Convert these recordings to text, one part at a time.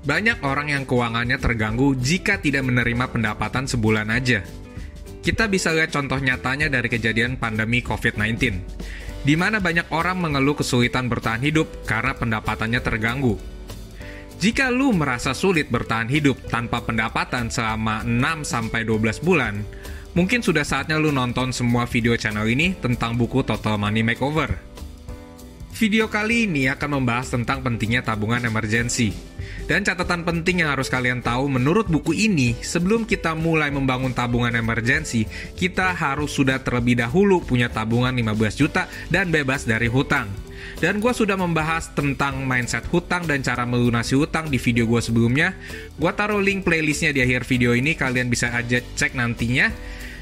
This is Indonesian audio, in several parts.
Banyak orang yang keuangannya terganggu jika tidak menerima pendapatan sebulan aja. Kita bisa lihat contoh nyatanya dari kejadian pandemi COVID-19, di mana banyak orang mengeluh kesulitan bertahan hidup karena pendapatannya terganggu. Jika lu merasa sulit bertahan hidup tanpa pendapatan selama 6-12 bulan, mungkin sudah saatnya lu nonton semua video channel ini tentang buku Total Money Makeover. Video kali ini akan membahas tentang pentingnya tabungan emergency. Dan catatan penting yang harus kalian tahu menurut buku ini, sebelum kita mulai membangun tabungan emergency, kita harus sudah terlebih dahulu punya tabungan 15 juta dan bebas dari hutang. Dan gue sudah membahas tentang mindset hutang dan cara melunasi hutang di video gue sebelumnya. Gue taruh link playlistnya di akhir video ini, kalian bisa aja cek nantinya.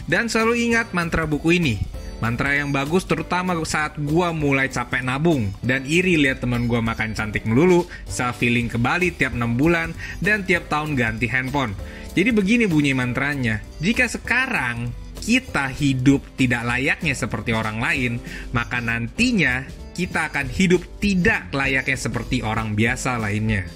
Dan selalu ingat mantra buku ini. Mantra yang bagus terutama saat gue mulai capek nabung dan iri lihat teman gue makan cantik melulu, self-healing ke Bali tiap 6 bulan, dan tiap tahun ganti handphone. Jadi begini bunyi mantranya, jika sekarang kita hidup tidak layaknya seperti orang lain, maka nantinya kita akan hidup tidak layaknya seperti orang biasa lainnya.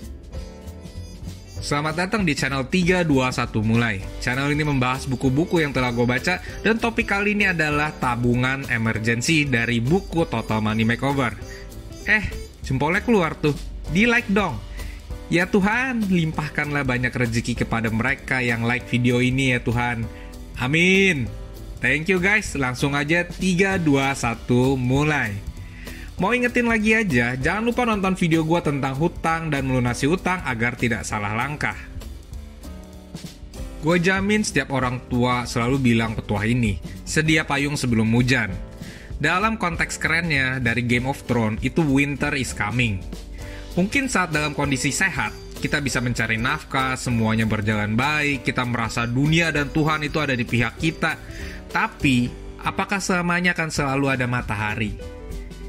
Selamat datang di channel 321 Mulai. Channel ini membahas buku-buku yang telah gue baca, dan topik kali ini adalah tabungan emergency dari buku Total Money Makeover. Jempolnya keluar tuh, di like dong. Ya Tuhan, limpahkanlah banyak rezeki kepada mereka yang like video ini ya Tuhan. Amin. Thank you guys, langsung aja 3, 2, 1, mulai. Mau ingetin lagi aja, jangan lupa nonton video gue tentang hutang dan melunasi hutang agar tidak salah langkah. Gue jamin setiap orang tua selalu bilang petuah ini, sedia payung sebelum hujan. Dalam konteks kerennya dari Game of Thrones, itu winter is coming. Mungkin saat dalam kondisi sehat, kita bisa mencari nafkah, semuanya berjalan baik, kita merasa dunia dan Tuhan itu ada di pihak kita. Tapi, apakah selamanya akan selalu ada matahari?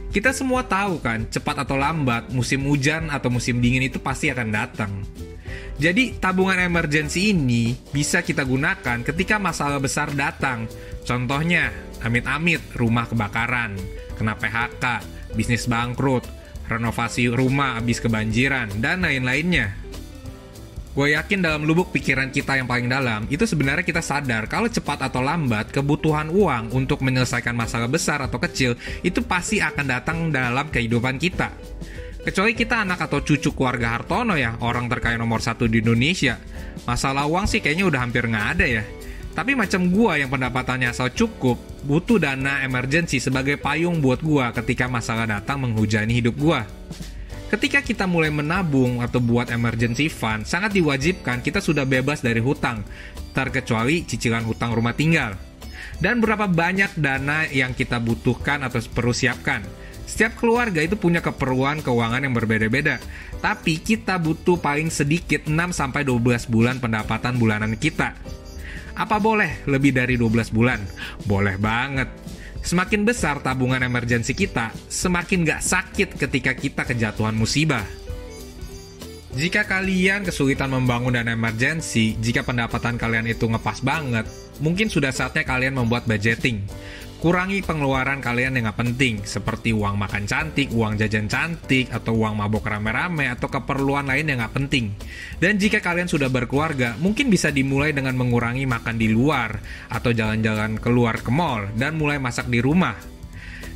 Kita semua tahu kan, cepat atau lambat, musim hujan atau musim dingin itu pasti akan datang. Jadi, tabungan emergency ini bisa kita gunakan ketika masalah besar datang. Contohnya, amit-amit rumah kebakaran, kena PHK, bisnis bangkrut, renovasi rumah habis kebanjiran, dan lain-lainnya. Gue yakin dalam lubuk pikiran kita yang paling dalam, itu sebenarnya kita sadar kalau cepat atau lambat, kebutuhan uang untuk menyelesaikan masalah besar atau kecil, itu pasti akan datang dalam kehidupan kita. Kecuali kita anak atau cucu keluarga Hartono ya, orang terkaya nomor 1 di Indonesia. Masalah uang sih kayaknya udah hampir nggak ada ya. Tapi macam gua yang pendapatannya asal cukup, butuh dana emergency sebagai payung buat gua ketika masalah datang menghujani hidup gua. Ketika kita mulai menabung atau buat emergency fund, sangat diwajibkan kita sudah bebas dari hutang, terkecuali cicilan hutang rumah tinggal. Dan berapa banyak dana yang kita butuhkan atau perlu siapkan. Setiap keluarga itu punya keperluan keuangan yang berbeda-beda, tapi kita butuh paling sedikit 6-12 bulan pendapatan bulanan kita. Apa boleh lebih dari 12 bulan? Boleh banget. Semakin besar tabungan emergensi kita, semakin gak sakit ketika kita kejatuhan musibah. Jika kalian kesulitan membangun dana emergensi, jika pendapatan kalian itu ngepas banget, mungkin sudah saatnya kalian membuat budgeting. Kurangi pengeluaran kalian yang gak penting, seperti uang makan cantik, uang jajan cantik, atau uang mabok rame-rame, atau keperluan lain yang gak penting. Dan jika kalian sudah berkeluarga, mungkin bisa dimulai dengan mengurangi makan di luar, atau jalan-jalan keluar ke mall, dan mulai masak di rumah.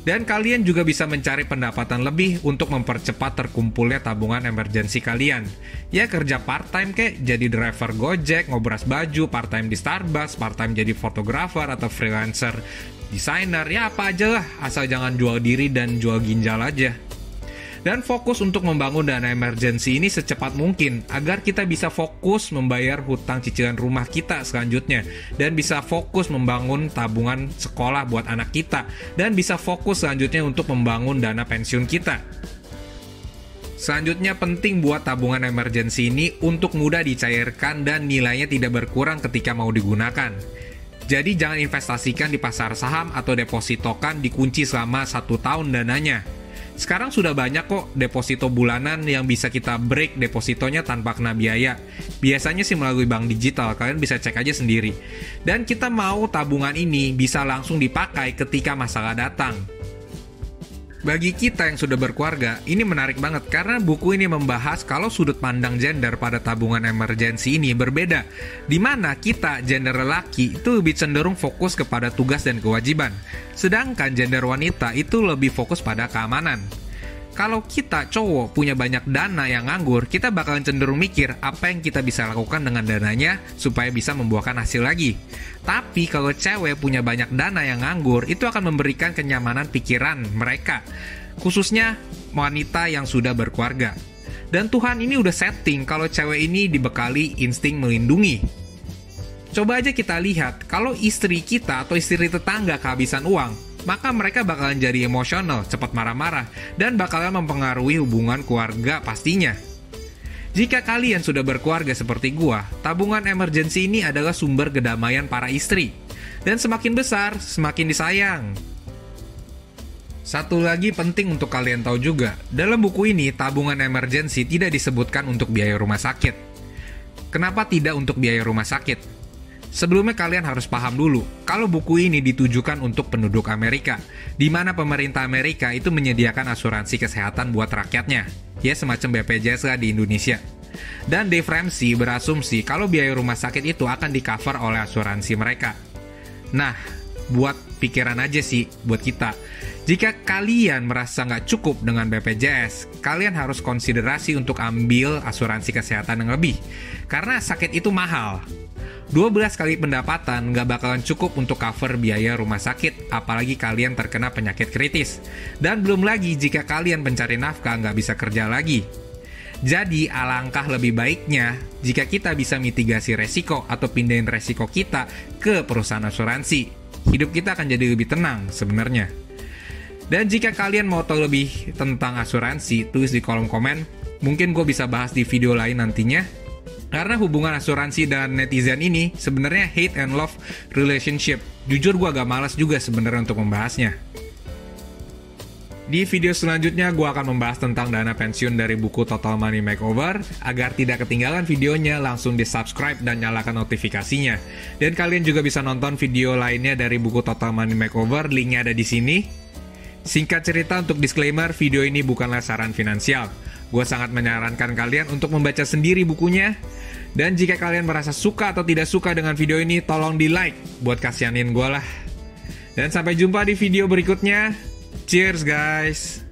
Dan kalian juga bisa mencari pendapatan lebih untuk mempercepat terkumpulnya tabungan emergensi kalian. Ya kerja part-time kek, jadi driver Gojek, ngobras baju, part-time di Starbucks, part-time jadi fotografer atau freelancer, desainer, ya apa aja lah, asal jangan jual diri dan jual ginjal aja. Dan fokus untuk membangun dana emergency ini secepat mungkin, agar kita bisa fokus membayar hutang cicilan rumah kita selanjutnya, dan bisa fokus membangun tabungan sekolah buat anak kita, dan bisa fokus selanjutnya untuk membangun dana pensiun kita. Selanjutnya penting buat tabungan emergency ini untuk mudah dicairkan dan nilainya tidak berkurang ketika mau digunakan. Jadi jangan investasikan di pasar saham atau depositokan dikunci selama 1 tahun dananya. Sekarang sudah banyak kok deposito bulanan yang bisa kita break depositonya tanpa kena biaya. Biasanya sih melalui bank digital, kalian bisa cek aja sendiri. Dan kita mau tabungan ini bisa langsung dipakai ketika masalah datang. Bagi kita yang sudah berkeluarga, ini menarik banget karena buku ini membahas kalau sudut pandang gender pada tabungan emergensi ini berbeda. Di mana kita, gender lelaki, itu lebih cenderung fokus kepada tugas dan kewajiban. Sedangkan gender wanita itu lebih fokus pada keamanan. Kalau kita cowok punya banyak dana yang nganggur, kita bakalan cenderung mikir apa yang kita bisa lakukan dengan dananya supaya bisa membuahkan hasil lagi. Tapi kalau cewek punya banyak dana yang nganggur, itu akan memberikan kenyamanan pikiran mereka, khususnya wanita yang sudah berkeluarga. Dan Tuhan ini udah setting kalau cewek ini dibekali insting melindungi. Coba aja kita lihat, kalau istri kita atau istri tetangga kehabisan uang, maka mereka bakalan jadi emosional, cepat marah-marah, dan bakalan mempengaruhi hubungan keluarga pastinya. Jika kalian sudah berkeluarga seperti gua, tabungan emergensi ini adalah sumber kedamaian para istri. Dan semakin besar, semakin disayang. Satu lagi penting untuk kalian tahu juga, dalam buku ini tabungan emergensi tidak disebutkan untuk biaya rumah sakit. Kenapa tidak untuk biaya rumah sakit? Sebelumnya kalian harus paham dulu, kalau buku ini ditujukan untuk penduduk Amerika, di mana pemerintah Amerika itu menyediakan asuransi kesehatan buat rakyatnya, ya semacam BPJS lah di Indonesia. Dan Dave Ramsey berasumsi kalau biaya rumah sakit itu akan di-cover oleh asuransi mereka. Nah, buat pikiran aja sih, buat kita. Jika kalian merasa nggak cukup dengan BPJS, kalian harus konsiderasi untuk ambil asuransi kesehatan yang lebih, karena sakit itu mahal. 12 kali pendapatan nggak bakalan cukup untuk cover biaya rumah sakit, apalagi kalian terkena penyakit kritis. Dan belum lagi jika kalian pencari nafkah nggak bisa kerja lagi. Jadi alangkah lebih baiknya jika kita bisa mitigasi resiko atau pindahin resiko kita ke perusahaan asuransi. Hidup kita akan jadi lebih tenang sebenarnya. Dan jika kalian mau tahu lebih tentang asuransi, tulis di kolom komen. Mungkin gue bisa bahas di video lain nantinya. Karena hubungan asuransi dan netizen ini sebenarnya hate and love relationship. Jujur gue agak malas juga sebenarnya untuk membahasnya. Di video selanjutnya gue akan membahas tentang dana pensiun dari buku Total Money Makeover. Agar tidak ketinggalan videonya, langsung di subscribe dan nyalakan notifikasinya. Dan kalian juga bisa nonton video lainnya dari buku Total Money Makeover, linknya ada di sini. Singkat cerita untuk disclaimer, video ini bukanlah saran finansial. Gue sangat menyarankan kalian untuk membaca sendiri bukunya. Dan jika kalian merasa suka atau tidak suka dengan video ini, tolong di like buat kasihanin gue lah. Dan sampai jumpa di video berikutnya. Cheers guys!